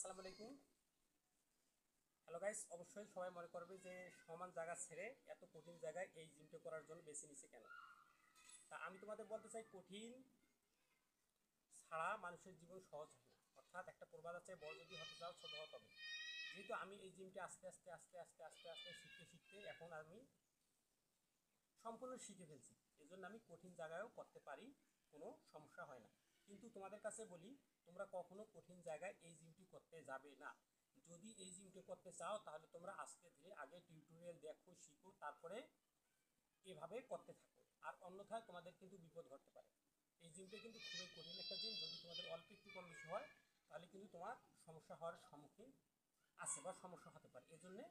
আসসালামু আলাইকুম। Hello guys, অবশ্যই সবাই মনে করবে যে সমান জায়গা ছেড়ে এত কঠিন জায়গায় এই জিমটা করার জন্য বেছে নিছে কেন। তা আমি তোমাদের বলতে চাই, কঠিন ছাড়া মানুষের জীবন সহজ হয় না। অর্থাৎ একটা প্রবাদ আছে, বড় যদি হতে চাও ছোট হতে হবে। যেহেতু আমি এই জিমটা আস্তে আস্তে আস্তে আস্তে আস্তে আস্তে শিখতে শিখতে এখন আমি সম্পূর্ণ শিখে ফেলছি, এই জন্য আমি কঠিন জায়গায়ও করতে পারি, কোনো সমস্যা হয় না। কিন্তু তোমাদের কাছে বলি, তোমরা কখনো কঠিন জায়গায় এই জিমটি করতে যাবে না। যদি এই জিমটি করতে চাও তাহলে তোমরা আস্তে ধীরে আগে টিউটোরিয়াল দেখো, শিখো, তারপরে এভাবে করতে থাকো। আর অন্যথায় তোমাদের কিন্তু বিপদ ঘটতে পারে। এই জিমটা কিন্তু খুবই কঠিন একটা জিম। যদি তোমাদের অল্প একটু কম বেশি হয় তাহলে কিন্তু তোমার সমস্যা হওয়ার সম্মুখীন আছে বা সমস্যা হতে পারে। এই জন্যে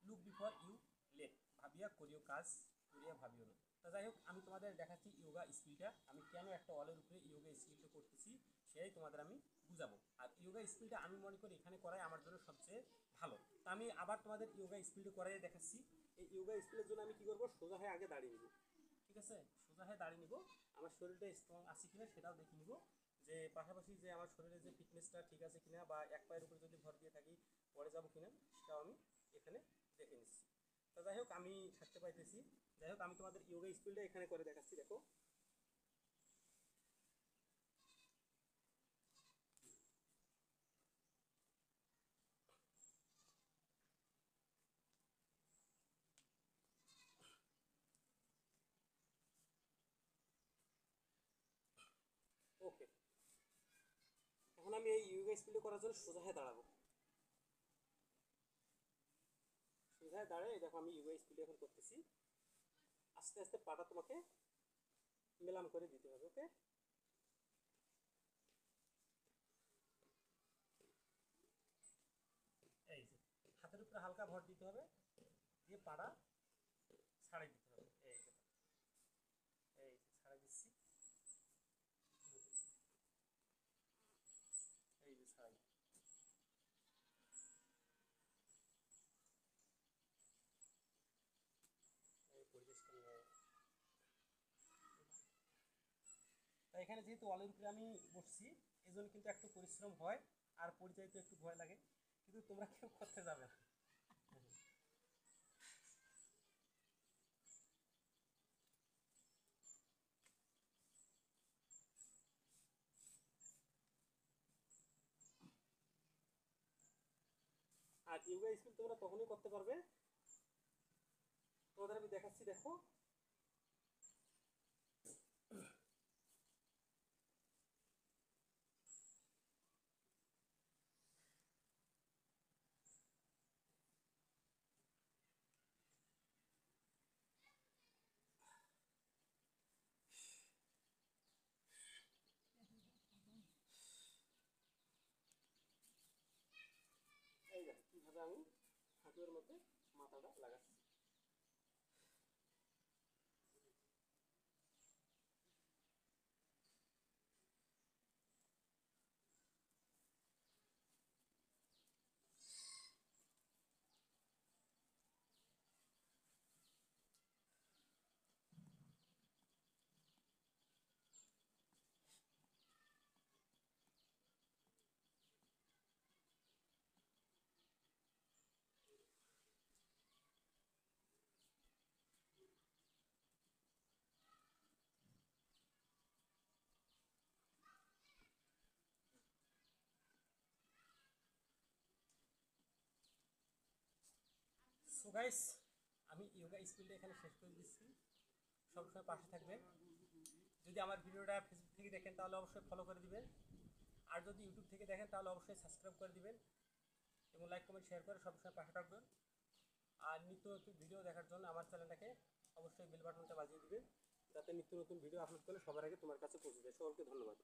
লুক বিফোর ইউ লেট, ভাবিয়া করিও কাজ, করিয়া ভাবিও না। তা যাই হোক, আমি তোমাদের দেখাচ্ছি ইয়োগা স্কিলটা। আমি কেন একটা ওয়ালের উপরে ইয়োগা স্কিলটা করতেছি সেটাই তোমাদের আমি বুঝাবো। আর ইয়োগা স্কিলটা আমি মনে করি এখানে করাই আমার জন্য সবচেয়ে ভালো। তা আমি আবার তোমাদের ইয়োগা স্কিলটা করাই দেখাচ্ছি। এই ইয়োগা স্কিলের জন্য আমি কী করবো, সোজা হয়ে আগে দাঁড়িয়ে নিব। ঠিক আছে, সোজা হয়ে দাঁড়িয়ে নিব। আমার শরীরটা স্ট্রং আছে কিনা সেটাও দেখে নিব, যে পাশাপাশি যে আমার শরীরে যে ফিটনেসটা ঠিক আছে কিনা, বা এক পায়ের উপরে যদি ভর দিয়ে থাকি পরে যাবো কিনা, সেটাও আমি এখানে দেখে নিচ্ছি। তো যাই হোক, আমি থাকতে পাইতেছি। যাই হোক, আমি তোমাদের ইয়োগা স্কিলটা এখানে করে দেখাচ্ছি, দেখো। ওকে, এখন আমি এই ইয়োগা স্কিলটা করার জন্য সোজা হয়ে দাঁড়াবো। সোজা হয়ে দাঁড়ায় দেখো, আমি ইয়োগা স্কিলটা এখন করতেছি। আস্তে আস্তে পাটা তোমাকে মেলাম করে দিতে হবে। ওকে, এই যে হাতের উপরে হালকা ভর দিতে হবে, দিয়ে পাড়া ছাড়াই দিতে হবে। এই যে, এই যে ছাড়াই দিচ্ছি। এই যে ছাড়াই, এই পরিবেশটা নিয়ে। তাই এখানে যেহেতু ওয়ালের উপরে আমি বসছি, এই জন্য কিন্তু একটু পরিশ্রম হয় আর পরিচয় তো একটু ভয় লাগে, কিন্তু তোমরা কেউ করতে যাবে না। আর ইয়োগা স্কিল তোমরা তখনই করতে পারবে, তোমাদের আমি দেখাচ্ছি, দেখো। এই দেখো কীভাবে আমি হাঁটুর মধ্যে মাথাটা লাগাচ্ছি। সো গাইস, আমি ইয়োগা স্কিলটা এখানে শেষ করে দিচ্ছি। সবসময় পাশে থাকবে। যদি আমার ভিডিওটা ফেসবুক থেকে দেখেন তাহলে অবশ্যই ফলো করে দিবেন। আর যদি ইউটিউব থেকে দেখেন তাহলে অবশ্যই সাবস্ক্রাইব করে দিবেন এবং লাইক কমেন্ট শেয়ার করে সবসময় পাশে থাকবেন। আর নিত্য নতুন ভিডিও দেখার জন্য আমার চ্যানেলটাকে অবশ্যই বেল বাটনটা বাজিয়ে দিবেন, যাতে নিত্য নতুন ভিডিও আপলোড করলে সবার আগে তোমার কাছে পৌঁছে যায়। সকলকে ধন্যবাদ।